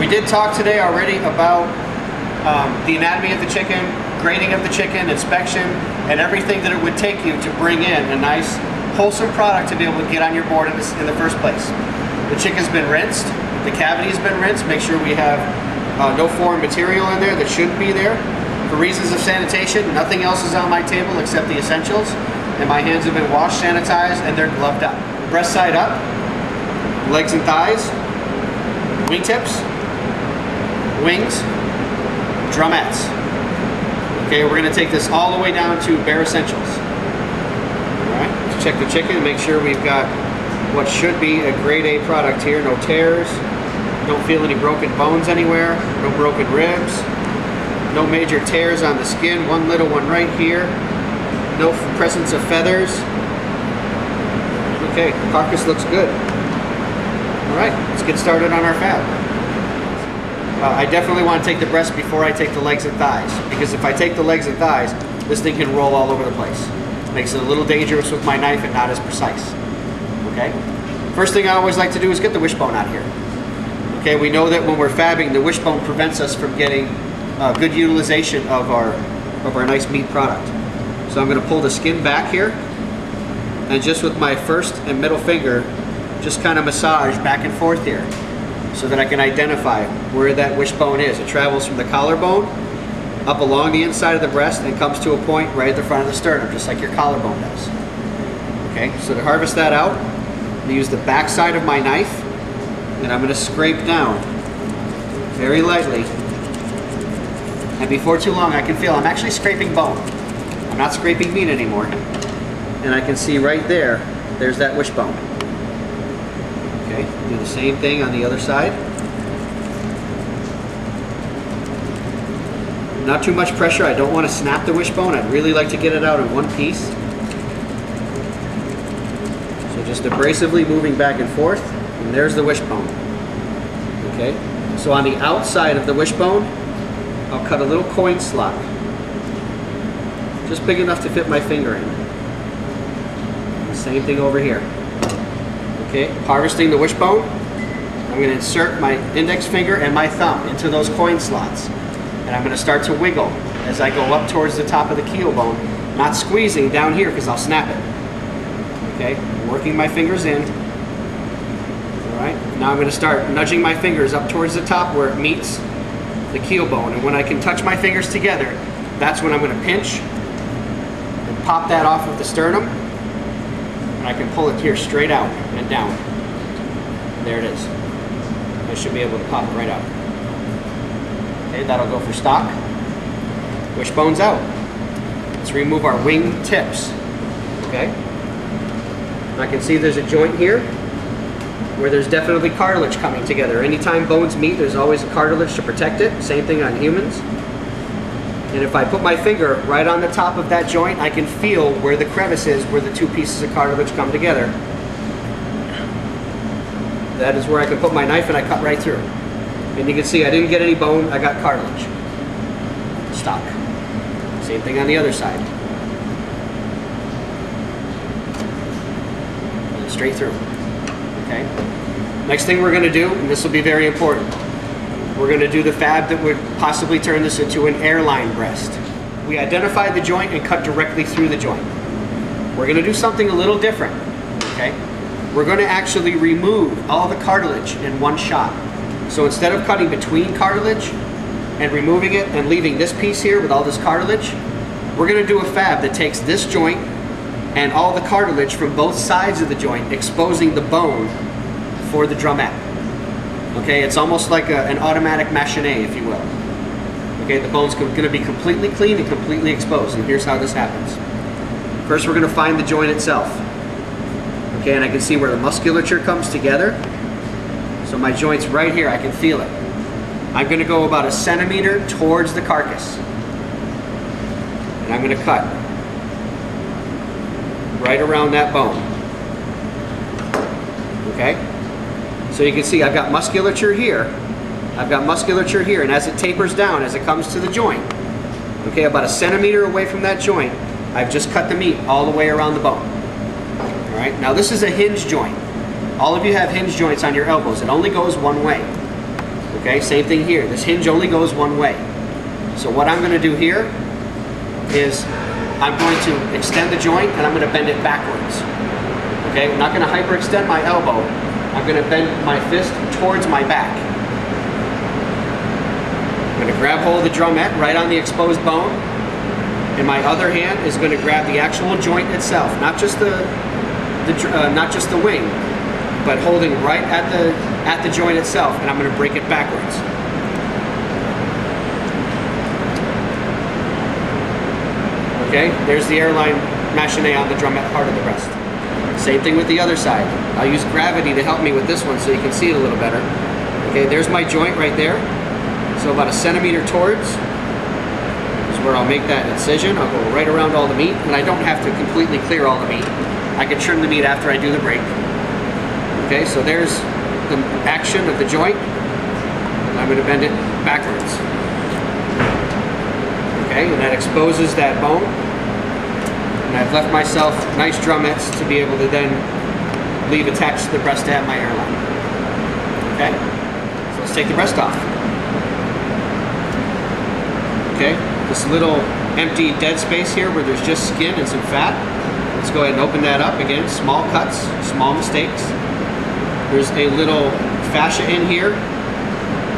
did talk today already about the anatomy of the chicken, grading of the chicken, inspection, and everything that it would take you to bring in a nice, wholesome product to be able to get on your board in the first place. The chicken's been rinsed, the cavity's been rinsed. Make sure we have no foreign material in there that shouldn't be there. For reasons of sanitation, nothing else is on my table except the essentials, and my hands have been washed, sanitized, and they're gloved up. Breast side up, legs and thighs, wingtips, wings, drumettes. Okay, we're going to take this all the way down to bare essentials. Alright, let's check the chicken and make sure we've got what should be a grade A product here. No tears, don't feel any broken bones anywhere, no broken ribs, no major tears on the skin, one little one right here, no presence of feathers. Okay, carcass looks good. Alright, let's get started on our fab. I definitely want to take the breast before I take the legs and thighs, because if I take the legs and thighs, this thing can roll all over the place. Makes it a little dangerous with my knife and not as precise. Okay? First thing I always like to do is get the wishbone out of here. Okay, we know that when we're fabbing, the wishbone prevents us from getting good utilization of our nice meat product. So I'm going to pull the skin back here, and just with my first and middle finger, just kind of massage back and forth here, so that I can identify where that wishbone is. It travels from the collarbone up along the inside of the breast and comes to a point right at the front of the sternum, just like your collarbone does. Okay, so to harvest that out, I'm going to use the back side of my knife, and I'm going to scrape down very lightly. And before too long, I can feel I'm actually scraping bone. I'm not scraping meat anymore. And I can see right there, there's that wishbone. Okay, do the same thing on the other side. Not too much pressure. I don't want to snap the wishbone. I'd really like to get it out in one piece. So just abrasively moving back and forth, and there's the wishbone. Okay, so on the outside of the wishbone, I'll cut a little coin slot, just big enough to fit my finger in. And same thing over here. Okay, harvesting the wishbone, I'm going to insert my index finger and my thumb into those coin slots, and I'm going to start to wiggle as I go up towards the top of the keel bone, not squeezing down here because I'll snap it. Okay, working my fingers in. Alright, now I'm going to start nudging my fingers up towards the top where it meets the keel bone, and when I can touch my fingers together, that's when I'm going to pinch and pop that off of the sternum, and I can pull it here straight out and down. There it is. I should be able to pop it right out. Okay, that'll go for stock. Wishbone's out. Let's remove our wing tips. Okay, I can see there's a joint here where there's definitely cartilage coming together. Anytime bones meet, there's always a cartilage to protect it. Same thing on humans. And if I put my finger right on the top of that joint, I can feel where the crevice is, where the two pieces of cartilage come together. That is where I can put my knife and I cut right through. And you can see I didn't get any bone, I got cartilage. Stock. Same thing on the other side. And straight through. Okay. Next thing we're going to do, and this will be very important, we're going to do the fab that would possibly turn this into an airline breast. We identified the joint and cut directly through the joint. We're going to do something a little different. Okay. We're going to actually remove all the cartilage in one shot. So instead of cutting between cartilage and removing it and leaving this piece here with all this cartilage, we're going to do a fab that takes this joint and all the cartilage from both sides of the joint, exposing the bone for the drumette. Okay, it's almost like an automatic machiné, if you will. Okay, the bone's going to be completely clean and completely exposed, and here's how this happens. First, we're going to find the joint itself. Okay, and I can see where the musculature comes together. So my joint's right here, I can feel it. I'm going to go about 1 centimeter towards the carcass. And I'm going to cut right around that bone. Okay? So you can see I've got musculature here. I've got musculature here, and as it tapers down, as it comes to the joint, okay, about 1 centimeter away from that joint, I've just cut the meat all the way around the bone. Alright, now this is a hinge joint. All of you have hinge joints on your elbows. It only goes one way. Okay? Okay, same thing here. This hinge only goes one way. So what I'm going to do here is I'm going to extend the joint and I'm going to bend it backwards. Okay, I'm not going to hyperextend my elbow. I'm going to bend my fist towards my back. I'm going to grab hold of the drumette right on the exposed bone, and my other hand is going to grab the actual joint itself, not just the wing, but holding right at the joint itself, and I'm going to break it backwards. Okay, there's the airline machinée on the drumette part of the breast. Same thing with the other side. I'll use gravity to help me with this one so you can see it a little better. Okay, there's my joint right there. So about 1 centimeter towards is where I'll make that incision. I'll go right around all the meat, and I don't have to completely clear all the meat. I can trim the meat after I do the break. Okay, so there's the action of the joint. I'm going to bend it backwards. Okay, and that exposes that bone. And I've left myself nice drumettes to be able to then leave attached to the breast to have my airline. Okay, so let's take the breast off. Okay, this little empty dead space here where there's just skin and some fat. Let's go ahead and open that up again. Small cuts, small mistakes. There's a little fascia in here.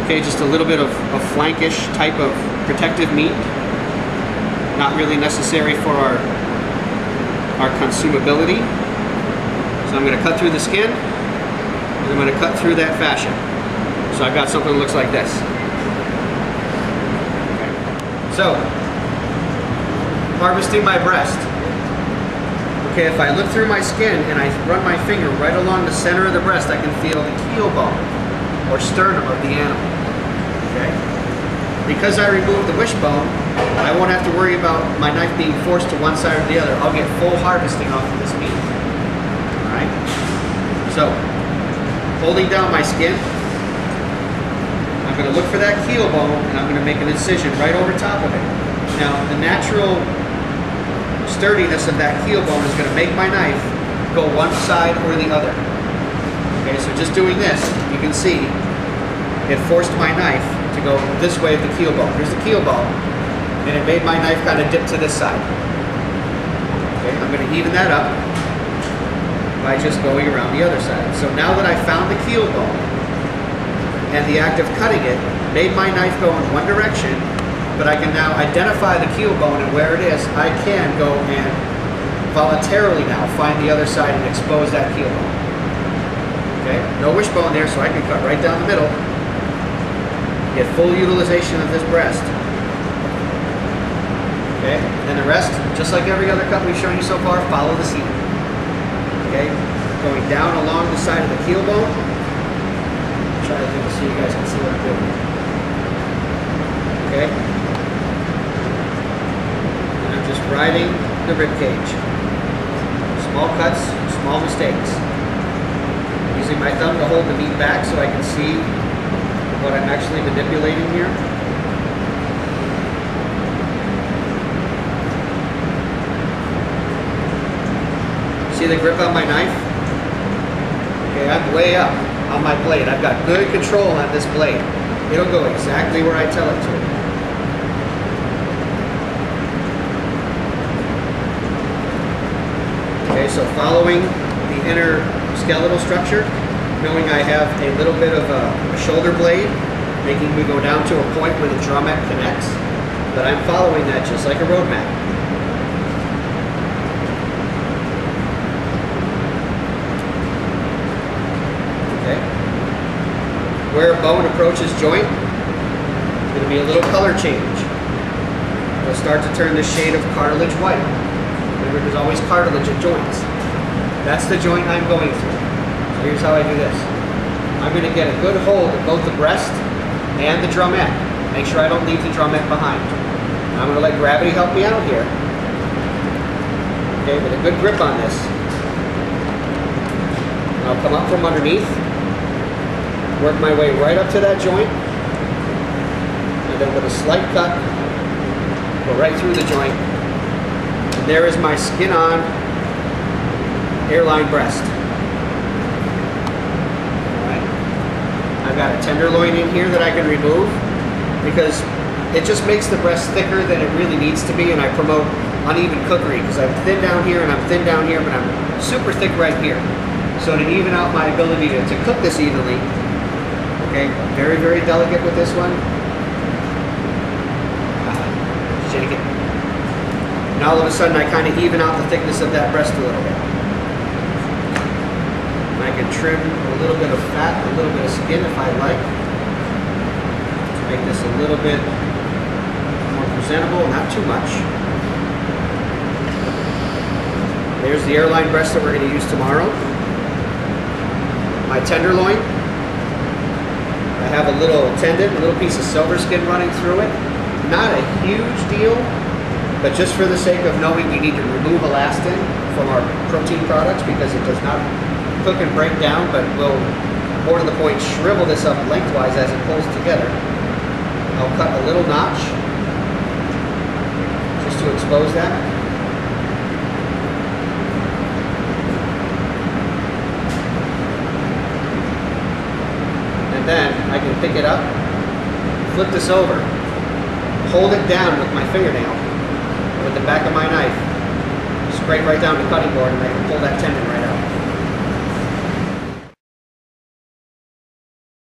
Okay, just a little bit of a flankish type of protective meat. Not really necessary for our consumability. So I'm going to cut through the skin, and I'm going to cut through that fascia. So I've got something that looks like this. Okay. So, harvesting my breast. Okay, if I look through my skin and I run my finger right along the center of the breast, I can feel the keel bone or sternum of the animal. Okay? Because I removed the wishbone, I won't have to worry about my knife being forced to one side or the other. I'll get full harvesting off of this meat. Alright? So, holding down my skin, I'm going to look for that keel bone and I'm going to make an incision right over top of it. Now, the natural sturdiness of that keel bone is going to make my knife go one side or the other. Okay, so just doing this, you can see it forced my knife to go this way of the keel bone. Here's the keel bone, and it made my knife kind of dip to this side. Okay, I'm going to even that up by just going around the other side. So now that I found the keel bone, and the act of cutting it made my knife go in one direction, but I can now identify the keel bone and where it is, I can go and voluntarily now find the other side and expose that keel bone. Okay, no wishbone there, so I can cut right down the middle, get full utilization of this breast. Okay, and then the rest, just like every other cut we've shown you so far, follow the seam. Okay, going down along the side of the keel bone. Try to do this so you guys can see what I'm doing. Okay. And I'm just riding the rib cage. Small cuts, small mistakes. I'm using my thumb to hold the meat back so I can see what I'm actually manipulating here. See the grip on my knife? Okay, I'm way up on my blade. I've got good control on this blade. It'll go exactly where I tell it to. Okay, so following the inner skeletal structure, knowing I have a little bit of a shoulder blade, making me go down to a point where the drumette connects, but I'm following that just like a road map. Where a bone approaches joint, going to be a little color change. It'll start to turn the shade of cartilage white. Remember, there's always cartilage at joints. That's the joint I'm going through. So here's how I do this. I'm going to get a good hold of both the breast and the drumette. Make sure I don't leave the drumette behind. I'm going to let gravity help me out here. Okay, with a good grip on this. I'll come up from underneath. Work my way right up to that joint, and then with a slight cut, go right through the joint. And there is my skin-on airline breast. All right. I'm I've got a tenderloin in here that I can remove because it just makes the breast thicker than it really needs to be, and I promote uneven cookery because I'm thin down here and I'm thin down here, but I'm super thick right here. So to even out my ability to cook this evenly, okay, very, very delicate with this one. Shake it. And all of a sudden I kind of even out the thickness of that breast a little bit. And I can trim a little bit of fat, a little bit of skin if I like, to make this a little bit more presentable, not too much. There's the airline breast that we're going to use tomorrow. My tenderloin. I have a little tendon, a little piece of silver skin running through it. Not a huge deal, but just for the sake of knowing we need to remove elastin from our protein products because it does not cook and break down, but will, more to the point, shrivel this up lengthwise as it pulls together. I'll cut a little notch just to expose that. And then I can pick it up, flip this over, hold it down with my fingernail, with the back of my knife, scrape right down the cutting board, and I can pull that tendon right